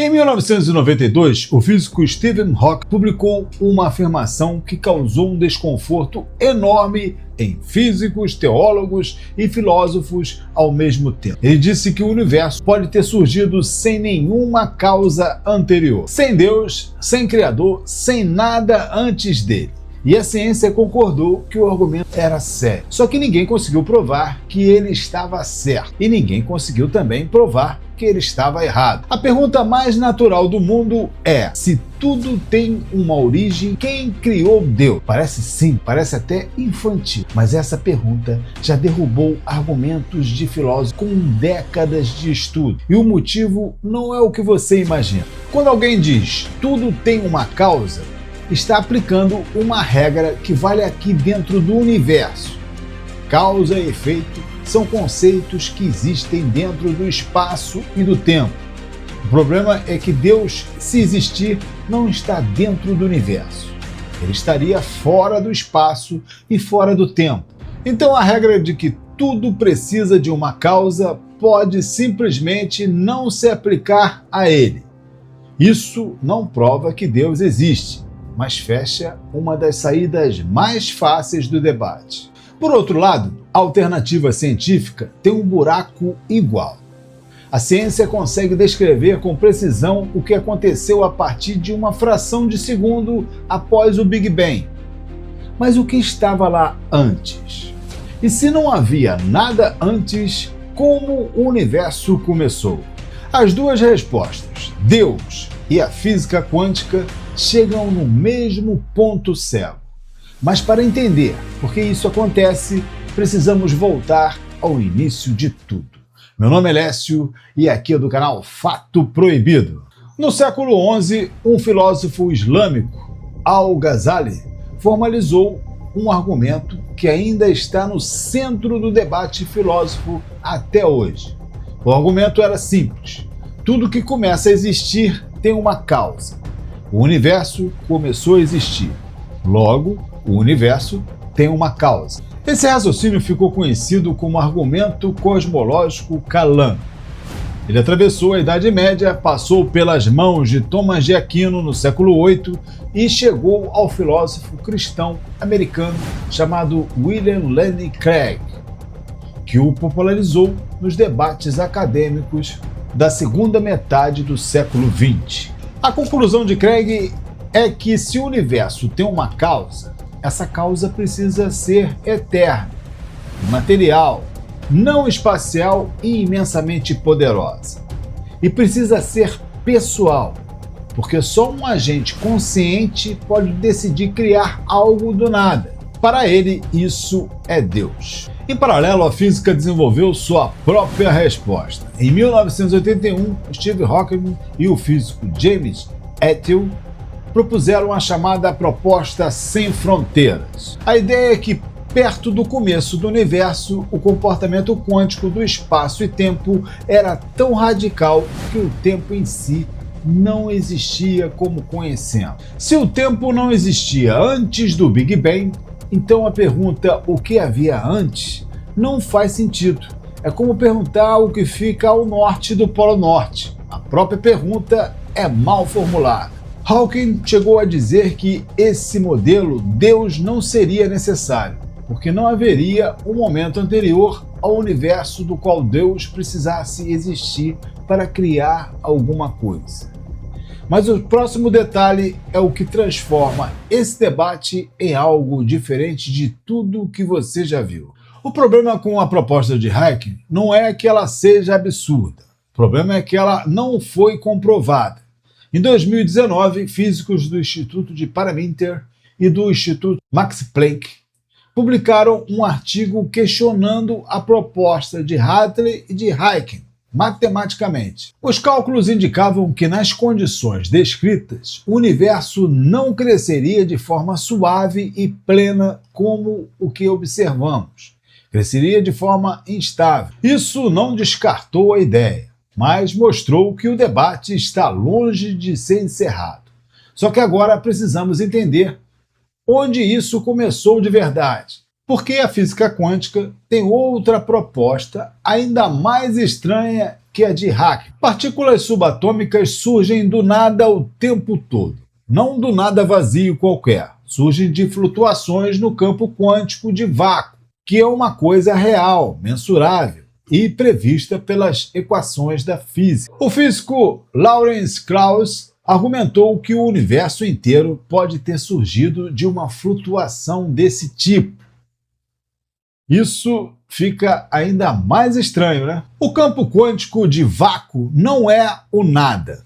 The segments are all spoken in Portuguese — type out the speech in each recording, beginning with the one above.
Em 1992, o físico Stephen Hawking publicou uma afirmação que causou um desconforto enorme em físicos, teólogos e filósofos ao mesmo tempo. Ele disse que o universo pode ter surgido sem nenhuma causa anterior, sem Deus, sem Criador, sem nada antes dele. E a ciência concordou que o argumento era sério. Só que ninguém conseguiu provar que ele estava certo. E ninguém conseguiu também provar que ele estava errado. A pergunta mais natural do mundo é: se tudo tem uma origem, quem criou Deus? Parece sim, parece até infantil. Mas essa pergunta já derrubou argumentos de filósofos com décadas de estudo. E o motivo não é o que você imagina. Quando alguém diz tudo tem uma causa, está aplicando uma regra que vale aqui dentro do universo. Causa e efeito são conceitos que existem dentro do espaço e do tempo. O problema é que Deus, se existir, não está dentro do universo. Ele estaria fora do espaço e fora do tempo. Então a regra de que tudo precisa de uma causa pode simplesmente não se aplicar a ele. Isso não prova que Deus existe, mas fecha uma das saídas mais fáceis do debate. Por outro lado, a alternativa científica tem um buraco igual. A ciência consegue descrever com precisão o que aconteceu a partir de uma fração de segundo após o Big Bang. Mas o que estava lá antes? E se não havia nada antes, como o universo começou? As duas respostas, Deus e a física quântica, chegam no mesmo ponto cego. Mas para entender por que isso acontece, precisamos voltar ao início de tudo. Meu nome é Lécio e aqui é do canal Fato Proibido. No século XI, um filósofo islâmico, Al-Ghazali, formalizou um argumento que ainda está no centro do debate filosófico até hoje. O argumento era simples: tudo que começa a existir tem uma causa. O universo começou a existir. Logo, o universo tem uma causa. Esse raciocínio ficou conhecido como argumento cosmológico Kalam. Ele atravessou a Idade Média, passou pelas mãos de Thomas de Aquino no século VIII e chegou ao filósofo cristão americano chamado William Lane Craig, que o popularizou nos debates acadêmicos da segunda metade do século XX. A conclusão de Craig é que se o universo tem uma causa, essa causa precisa ser eterna, imaterial, não espacial e imensamente poderosa. E precisa ser pessoal, porque só um agente consciente pode decidir criar algo do nada. Para ele, isso é Deus. Em paralelo, a física desenvolveu sua própria resposta. Em 1981, Stephen Hawking e o físico James Ethel propuseram a chamada proposta sem fronteiras. A ideia é que, perto do começo do universo, o comportamento quântico do espaço e tempo era tão radical que o tempo em si não existia como conhecemos. Se o tempo não existia antes do Big Bang, então a pergunta "o que havia antes?" não faz sentido. É como perguntar o que fica ao norte do Polo Norte. A própria pergunta é mal formulada. Hawking chegou a dizer que esse modelo Deus não seria necessário, porque não haveria um momento anterior ao universo do qual Deus precisasse existir para criar alguma coisa. Mas o próximo detalhe é o que transforma esse debate em algo diferente de tudo que você já viu. O problema com a proposta de Hawking não é que ela seja absurda. O problema é que ela não foi comprovada. Em 2019, físicos do Instituto de Parameter e do Instituto Max Planck publicaram um artigo questionando a proposta de Hadley e de Hawking matematicamente. Os cálculos indicavam que nas condições descritas, o universo não cresceria de forma suave e plena como o que observamos. Cresceria de forma instável. Isso não descartou a ideia, mas mostrou que o debate está longe de ser encerrado. Só que agora precisamos entender onde isso começou de verdade. Porque a física quântica tem outra proposta ainda mais estranha que a de Hawking. Partículas subatômicas surgem do nada o tempo todo, não do nada vazio qualquer. Surgem de flutuações no campo quântico de vácuo, que é uma coisa real, mensurável e prevista pelas equações da física. O físico Lawrence Krauss argumentou que o universo inteiro pode ter surgido de uma flutuação desse tipo. Isso fica ainda mais estranho, né? O campo quântico de vácuo não é o nada.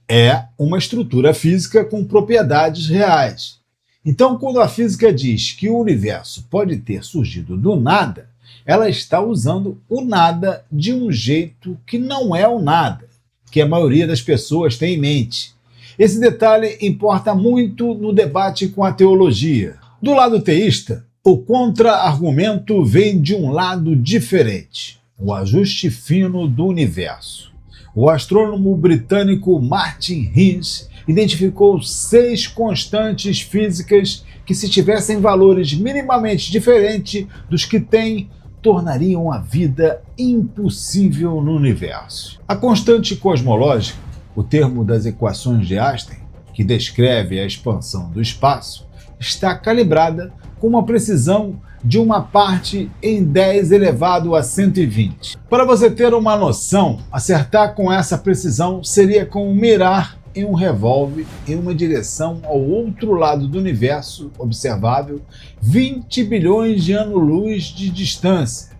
É uma estrutura física com propriedades reais. Então, quando a física diz que o universo pode ter surgido do nada, ela está usando o nada de um jeito que não é o nada, que a maioria das pessoas tem em mente. Esse detalhe importa muito no debate com a teologia. Do lado teísta, o contra-argumento vem de um lado diferente: o ajuste fino do universo. O astrônomo britânico Martin Hinz identificou 6 constantes físicas que, se tivessem valores minimamente diferentes dos que tem, tornariam a vida impossível no universo. A constante cosmológica, o termo das equações de Einstein, que descreve a expansão do espaço, está calibrada com uma precisão de uma parte em 10 elevado a 120. Para você ter uma noção, acertar com essa precisão seria como mirar em um revólver em uma direção ao outro lado do universo observável, 20 bilhões de anos-luz de distância,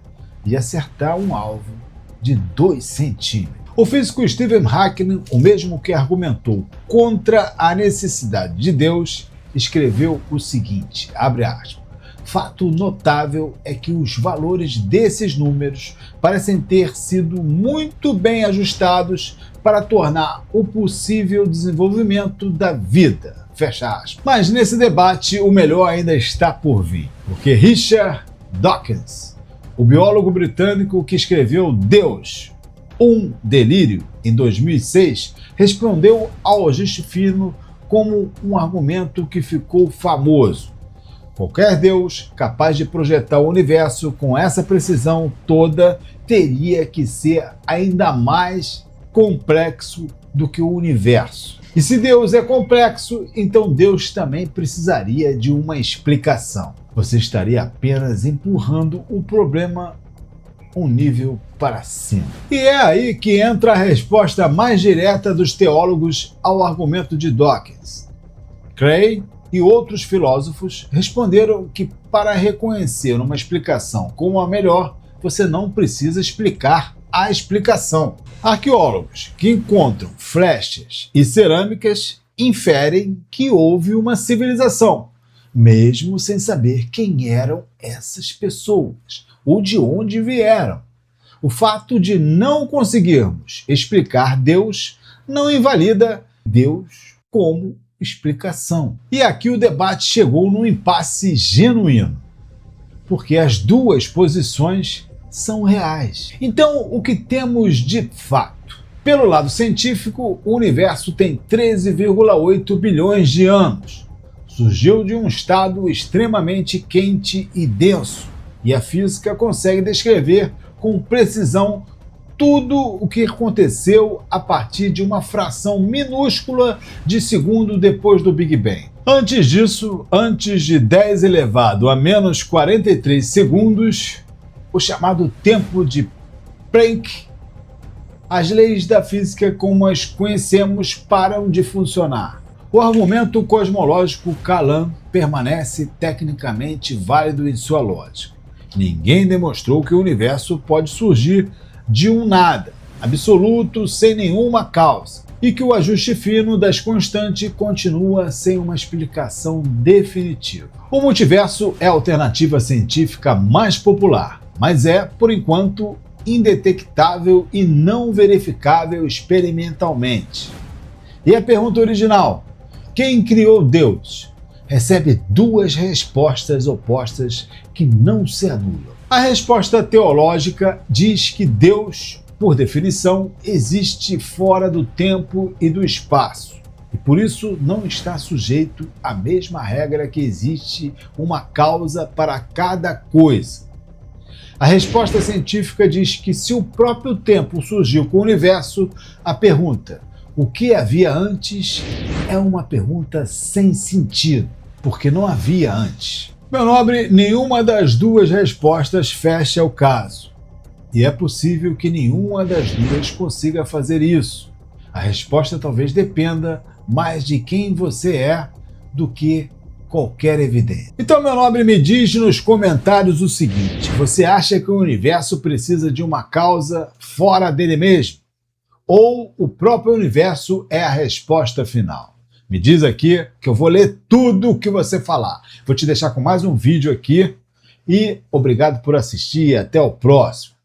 e acertar um alvo de 2 centímetros. O físico Stephen Hawking, o mesmo que argumentou contra a necessidade de Deus, escreveu o seguinte, abre aspas: fato notável é que os valores desses números parecem ter sido muito bem ajustados para tornar o possível desenvolvimento da vida. Fecha aspas. Mas nesse debate o melhor ainda está por vir, porque Richard Dawkins, o biólogo britânico que escreveu Deus, um delírio, em 2006, respondeu ao ajuste fino como um argumento que ficou famoso. Qualquer Deus capaz de projetar o universo com essa precisão toda teria que ser ainda mais complexo do que o universo. E se Deus é complexo, então Deus também precisaria de uma explicação. Você estaria apenas empurrando o problema um nível para cima. E é aí que entra a resposta mais direta dos teólogos ao argumento de Dawkins. Cray e outros filósofos responderam que para reconhecer uma explicação como a melhor, você não precisa explicar a explicação. Arqueólogos que encontram flechas e cerâmicas inferem que houve uma civilização, mesmo sem saber quem eram essas pessoas ou de onde vieram. O fato de não conseguirmos explicar Deus não invalida Deus como explicação. E aqui o debate chegou num impasse genuíno, porque as duas posições são reais. Então, o que temos de fato? Pelo lado científico, o universo tem 13,8 bilhões de anos. Surgiu de um estado extremamente quente e denso, e a física consegue descrever com precisão tudo o que aconteceu a partir de uma fração minúscula de segundo depois do Big Bang. Antes disso, antes de 10 elevado a menos 43 segundos, o chamado tempo de Planck, as leis da física como as conhecemos param de funcionar. O argumento cosmológico Kalam permanece tecnicamente válido em sua lógica. Ninguém demonstrou que o universo pode surgir de um nada, absoluto, sem nenhuma causa, e que o ajuste fino das constantes continua sem uma explicação definitiva. O multiverso é a alternativa científica mais popular, mas é, por enquanto, indetectável e não verificável experimentalmente. E a pergunta original: quem criou Deus? Recebe duas respostas opostas que não se anulam. A resposta teológica diz que Deus, por definição, existe fora do tempo e do espaço, e por isso não está sujeito à mesma regra que existe uma causa para cada coisa. A resposta científica diz que se o próprio tempo surgiu com o universo, a pergunta "o que havia antes?" é uma pergunta sem sentido, porque não havia antes. Meu nobre, nenhuma das duas respostas fecha o caso. E é possível que nenhuma das duas consiga fazer isso. A resposta talvez dependa mais de quem você é do que qualquer evidência. Então, meu nobre, me diz nos comentários o seguinte: você acha que o universo precisa de uma causa fora dele mesmo? Ou o próprio universo é a resposta final? Me diz aqui que eu vou ler tudo o que você falar. Vou te deixar com mais um vídeo aqui e obrigado por assistir e até o próximo.